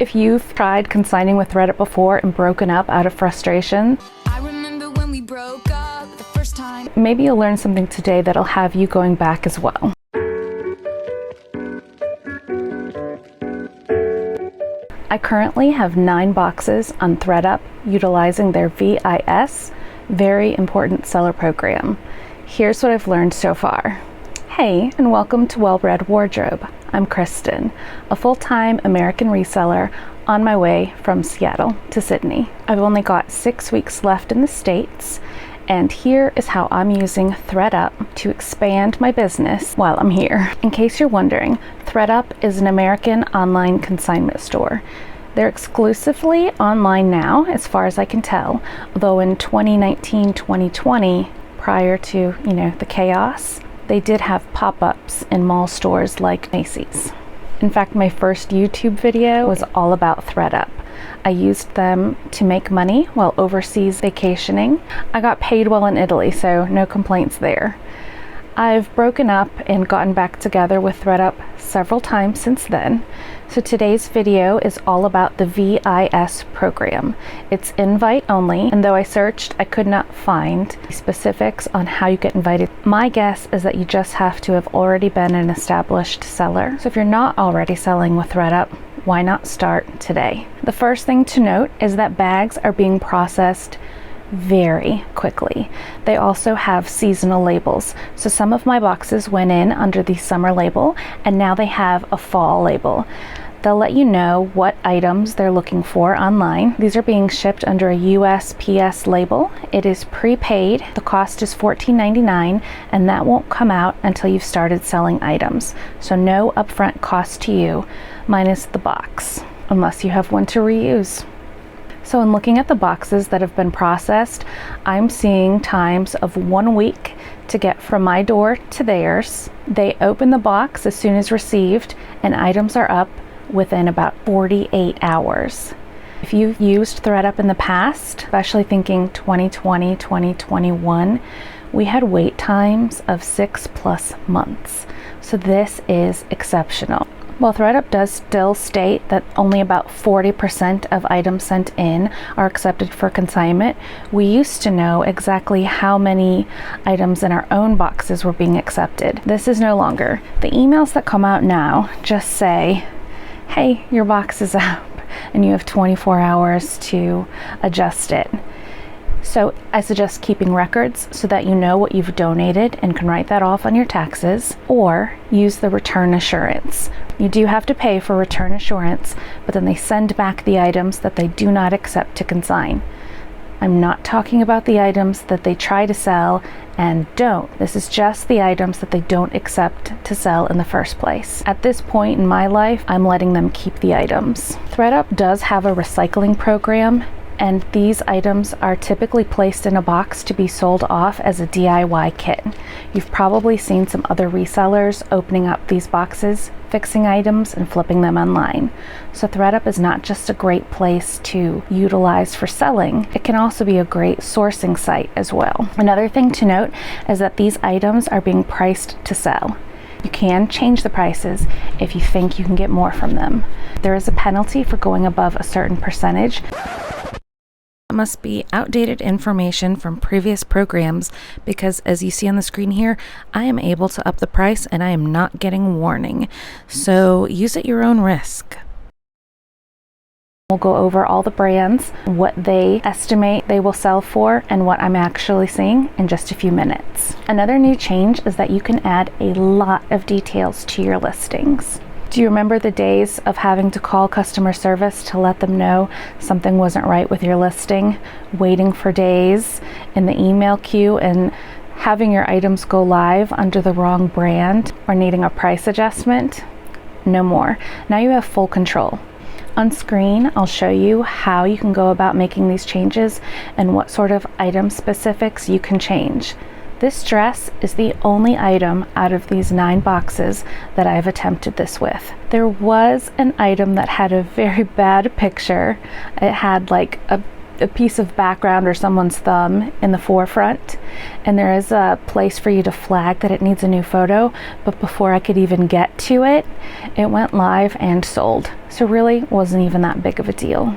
If you've tried consigning with ThredUP before and broken up out of frustration, I remember when we broke up the first time. Maybe you'll learn something today that'll have you going back as well. I currently have 9 boxes on ThredUP utilizing their VIS, Very Important Seller Program. Here's what I've learned so far. Hey, and welcome to Well-Bred Wardrobe. I'm Kristen, a full-time American reseller on my way from Seattle to Sydney. I've only got 6 weeks left in the States, and here is how I'm using ThredUP to expand my business while I'm here. In case you're wondering, ThredUP is an American online consignment store. They're exclusively online now, as far as I can tell, although in 2019-2020, prior to, the chaos, they did have pop-ups in mall stores like Macy's. In fact, my first YouTube video was all about ThredUP. I used them to make money while overseas vacationing. I got paid well in Italy, so no complaints there. I've broken up and gotten back together with ThredUP several times since then. So today's video is all about the VIS program. It's invite only, and though I searched, I could not find specifics on how you get invited. My guess is that you just have to have already been an established seller. So if you're not already selling with ThredUP, why not start today? The first thing to note is that bags are being processed very quickly. They also have seasonal labels. So some of my boxes went in under the summer label, and now they have a fall label. They'll let you know what items they're looking for online. These are being shipped under a USPS label. It is prepaid. The cost is $14.99, and that won't come out until you've started selling items. So no upfront cost to you, minus the box, unless you have one to reuse. So in looking at the boxes that have been processed, I'm seeing times of 1 week to get from my door to theirs. They open the box as soon as received, and items are up within about 48 hours. If you've used ThredUP in the past, especially thinking 2020, 2021, we had wait times of 6+ months. So this is exceptional. While ThredUP does still state that only about 40% of items sent in are accepted for consignment, we used to know exactly how many items in our own boxes were being accepted. This is no longer. The emails that come out now just say, hey, your box is up, and you have 24 hours to adjust it. So I suggest keeping records so that you know what you've donated and can write that off on your taxes, or use the return assurance. You do have to pay for return assurance, but then they send back the items that they do not accept to consign. I'm not talking about the items that they try to sell and don't. This is just the items that they don't accept to sell in the first place. At this point in my life, I'm letting them keep the items. ThredUP does have a recycling program, and these items are typically placed in a box to be sold off as a DIY kit. You've probably seen some other resellers opening up these boxes, fixing items, and flipping them online. So ThredUP is not just a great place to utilize for selling, it can also be a great sourcing site as well. Another thing to note is that these items are being priced to sell. You can change the prices if you think you can get more from them. There is a penalty for going above a certain percentage. Must be outdated information from previous programs, because as you see on the screen here, I am able to up the price and I am not getting warning. So use at your own risk. We'll go over all the brands, what they estimate they will sell for, and what I'm actually seeing in just a few minutes. Another new change is that you can add a lot of details to your listings. Do you remember the days of having to call customer service to let them know something wasn't right with your listing, waiting for days in the email queue, and having your items go live under the wrong brand, or needing a price adjustment? No more. Now you have full control. On screen, I'll show you how you can go about making these changes and what sort of item specifics you can change. This dress is the only item out of these 9 boxes that I've attempted this with. There was an item that had a very bad picture. It had like a a piece of background or someone's thumb in the forefront, and there is a place for you to flag that it needs a new photo, but before I could even get to it, it went live and sold. So really wasn't even that big of a deal.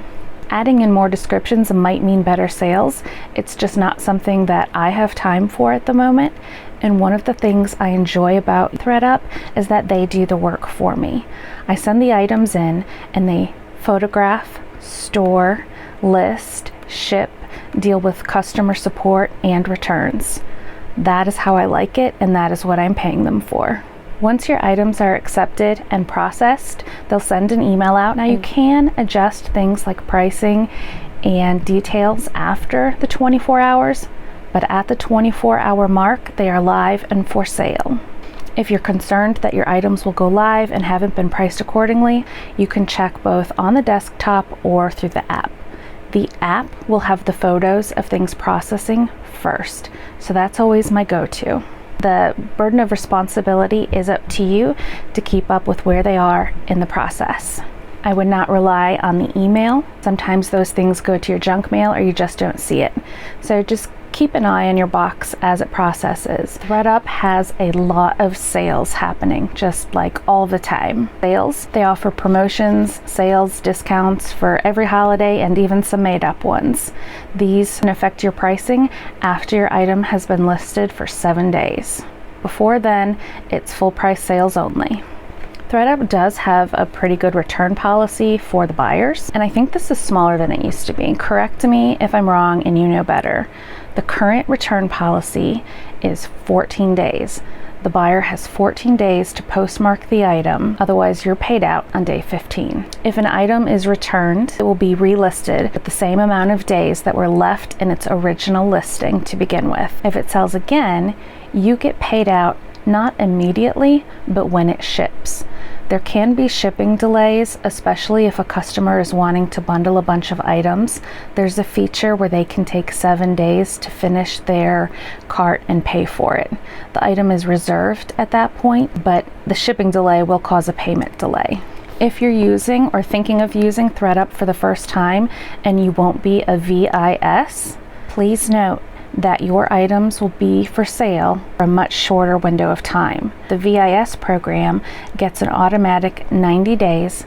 Adding in more descriptions might mean better sales. It's just not something that I have time for at the moment. And one of the things I enjoy about ThredUP is that they do the work for me. I send the items in and they photograph, store, list, ship, deal with customer support and returns. That is how I like it, and that is what I'm paying them for. Once your items are accepted and processed, they'll send an email out. Now you can adjust things like pricing and details after the 24 hours, but at the 24-hour mark, they are live and for sale. If you're concerned that your items will go live and haven't been priced accordingly, you can check both on the desktop or through the app. The app will have the photos of things processing first, so that's always my go-to. The burden of responsibility is up to you to keep up with where they are in the process. I would not rely on the email. Sometimes those things go to your junk mail or you just don't see it. So just keep an eye on your box as it processes. ThredUP has a lot of sales happening, just like all the time. Sales, they offer promotions, sales, discounts for every holiday, and even some made-up ones. These can affect your pricing after your item has been listed for 7 days. Before then, it's full price sales only. ThredUP does have a pretty good return policy for the buyers, and I think this is smaller than it used to be. Correct me if I'm wrong and you know better. The current return policy is 14 days. The buyer has 14 days to postmark the item, otherwise you're paid out on day 15. If an item is returned, it will be relisted with the same amount of days that were left in its original listing to begin with. If it sells again, you get paid out not immediately, but when it ships. There can be shipping delays, especially if a customer is wanting to bundle a bunch of items. There's a feature where they can take 7 days to finish their cart and pay for it. The item is reserved at that point, but the shipping delay will cause a payment delay. If you're using or thinking of using ThredUP for the first time and you won't be a VIS, please note that your items will be for sale for a much shorter window of time. The VIS program gets an automatic 90 days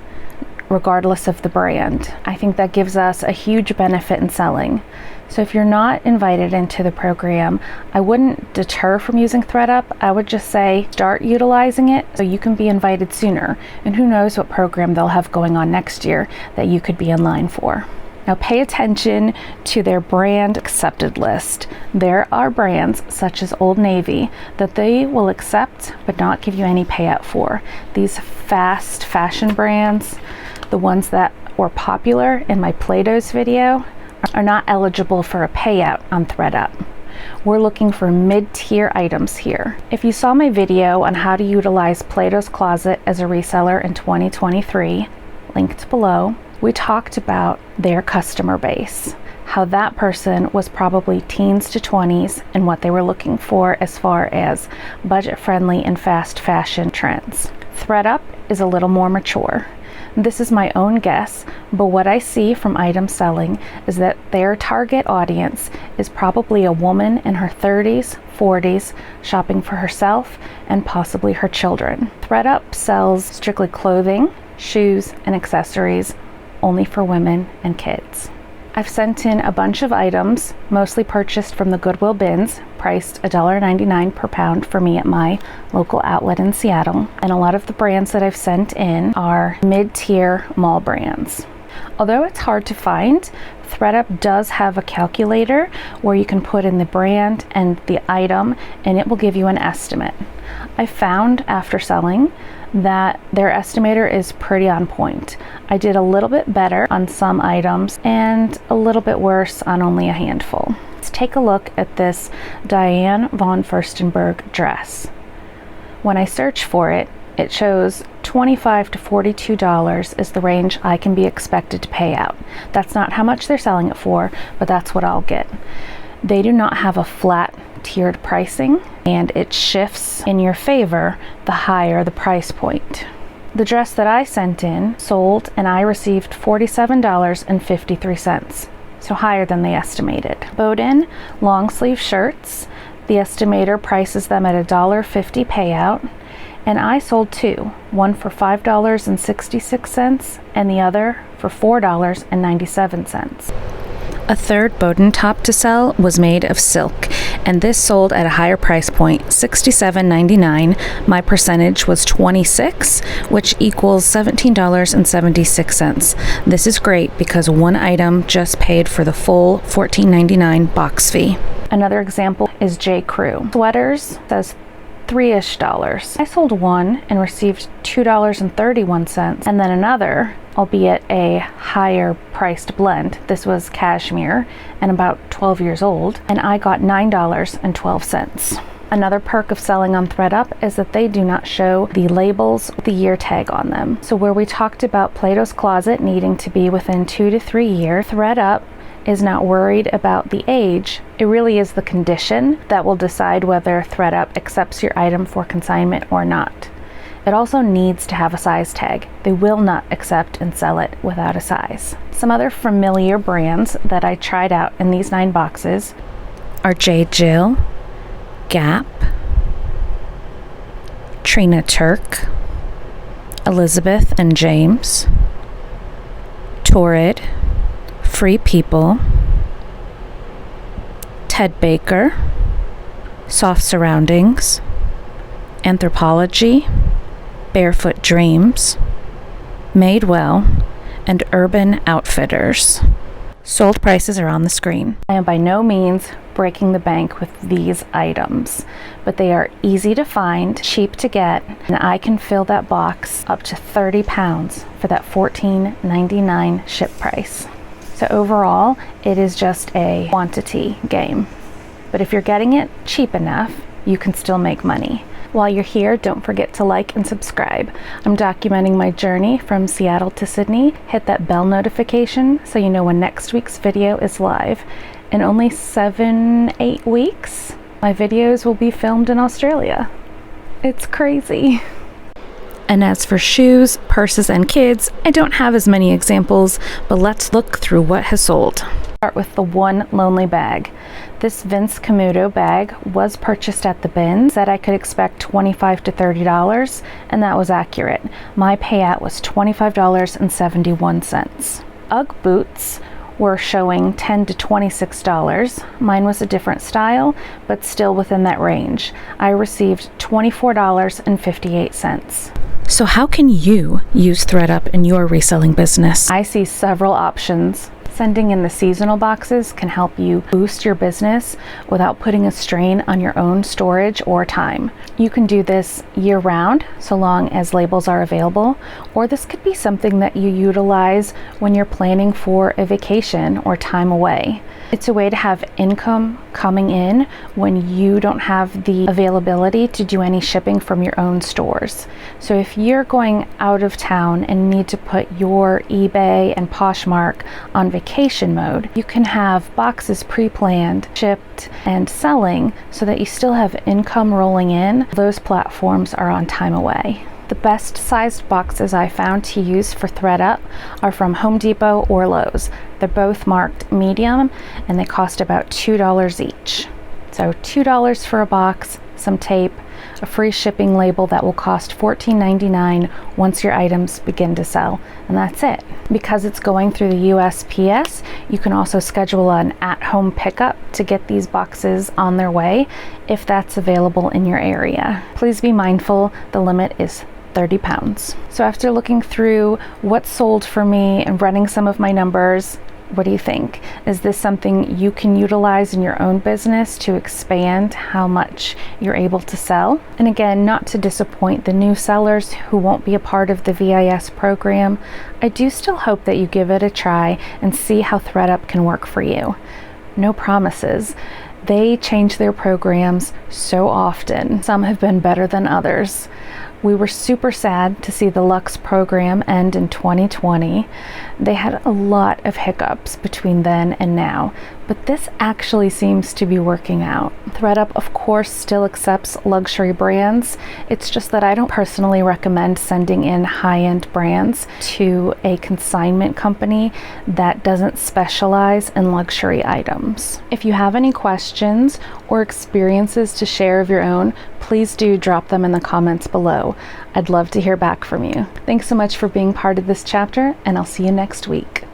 regardless of the brand. I think that gives us a huge benefit in selling. So if you're not invited into the program, I wouldn't deter from using ThredUP. I would just say start utilizing it so you can be invited sooner. And who knows what program they'll have going on next year that you could be in line for. Now pay attention to their brand accepted list. There are brands such as Old Navy that they will accept but not give you any payout for. These fast fashion brands, the ones that were popular in my Play-Dohs video, are not eligible for a payout on ThredUP. We're looking for mid-tier items here. If you saw my video on how to utilize Play-Dohs Closet as a reseller in 2023, linked below, we talked about their customer base, how that person was probably teens to 20s and what they were looking for as far as budget-friendly and fast fashion trends. ThredUP is a little more mature. This is my own guess, but what I see from item selling is that their target audience is probably a woman in her 30s, 40s, shopping for herself and possibly her children. ThredUP sells strictly clothing, shoes, and accessories only for women and kids. I've sent in a bunch of items, mostly purchased from the Goodwill bins, priced $1.99 per pound for me at my local outlet in Seattle. And a lot of the brands that I've sent in are mid-tier mall brands. Although it's hard to find, ThredUP does have a calculator where you can put in the brand and the item and it will give you an estimate. I found after selling that their estimator is pretty on point. I did a little bit better on some items and a little bit worse on only a handful. Let's take a look at this Diane von Furstenberg dress. When I search for it, it shows $25 to $42 is the range I can be expected to pay out. That's not how much they're selling it for, but that's what I'll get. They do not have a flat tiered pricing, and it shifts in your favor the higher the price point. The dress that I sent in sold and I received $47.53. so higher than they estimated. Bowden long sleeve shirts, the estimator prices them at $1.50 payout, and I sold two, one for $5.66 and the other for $4.97. A third Bowden top to sell was made of silk, and this sold at a higher price point, $67.99. My percentage was 26, which equals $17.76. This is great because one item just paid for the full $14.99 box fee. Another example is J. Crew. Sweaters says $3-ish. I sold one and received $2.31, and then another, albeit a higher priced blend. This was cashmere and about 12 years old, and I got $9.12. Another perk of selling on ThredUP is that they do not show the labels with the year tag on them. So where we talked about Plato's Closet needing to be within 2 to 3 years, ThredUP is not worried about the age. It really is the condition that will decide whether ThredUP accepts your item for consignment or not. It also needs to have a size tag. They will not accept and sell it without a size. Some other familiar brands that I tried out in these 9 boxes are J. Jill, Gap, Trina Turk, Elizabeth and James, Torrid, Free People, Ted Baker, Soft Surroundings, Anthropology, Barefoot Dreams, Madewell, and Urban Outfitters. Sold prices are on the screen. I am by no means breaking the bank with these items, but they are easy to find, cheap to get, and I can fill that box up to 30 pounds for that $14.99 ship price. So overall, it is just a quantity game. But if you're getting it cheap enough, you can still make money. While you're here, don't forget to like and subscribe. I'm documenting my journey from Seattle to Sydney. Hit that bell notification so you know when next week's video is live. In only 7-8 weeks, my videos will be filmed in Australia. It's crazy. And as for shoes, purses, and kids, I don't have as many examples, but let's look through what has sold. Start with the One Lonely bag. This Vince Camuto bag was purchased at the bin. Said I could expect $25 to $30, and that was accurate. My payout was $25.71. UGG boots were showing $10 to $26. Mine was a different style, but still within that range. I received $24.58. So how can you use ThredUP in your reselling business? I see several options. Sending in the seasonal boxes can help you boost your business without putting a strain on your own storage or time. You can do this year-round, so long as labels are available, or this could be something that you utilize when you're planning for a vacation or time away. It's a way to have income coming in when you don't have the availability to do any shipping from your own stores. So if you're going out of town and need to put your eBay and Poshmark on vacation mode, you can have boxes pre-planned, shipped, and selling so that you still have income rolling in. Those platforms are on time away. The best sized boxes I found to use for ThredUP are from Home Depot or Lowe's. They're both marked medium and they cost about $2 each. So $2 for a box, some tape, a free shipping label that will cost $14.99 once your items begin to sell, and that's it. Because it's going through the USPS, you can also schedule an at-home pickup to get these boxes on their way if that's available in your area. Please be mindful, the limit is 30 pounds. So after looking through what sold for me and running some of my numbers, what do you think? Is this something you can utilize in your own business to expand how much you're able to sell? And again, not to disappoint the new sellers who won't be a part of the VIS program, I do still hope that you give it a try and see how ThredUP can work for you. No promises. They change their programs so often. Some have been better than others. We were super sad to see the Luxe program end in 2020. They had a lot of hiccups between then and now, but this actually seems to be working out. ThredUP, of course, still accepts luxury brands. It's just that I don't personally recommend sending in high-end brands to a consignment company that doesn't specialize in luxury items. If you have any questions or experiences to share of your own, please do drop them in the comments below. I'd love to hear back from you. Thanks so much for being part of this chapter, and I'll see you next week.